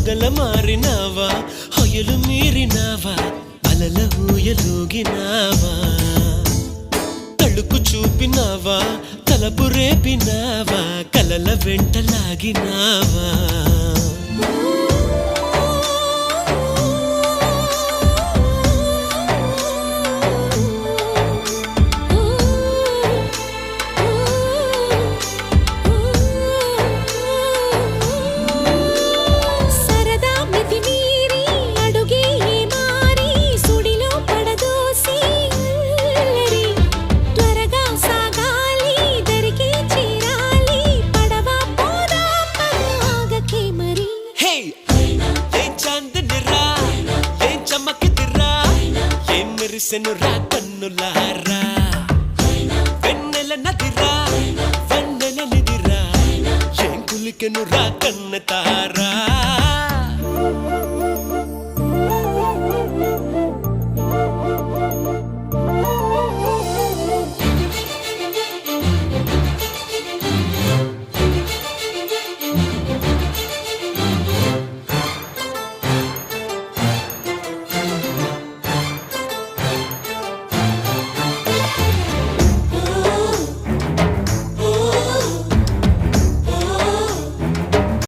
పగల మారినావా హొయలు మీరినావా అలల ఊయలూగినావా తళుకు చూపినావా తలపు రేపినావా కలల వెంటలాగినావా మెరిసెనురా కన్నులారా వెన్నెల నదిరా వెన్నెల నిదిరా ఏం కులికెనురా కన్నెతారా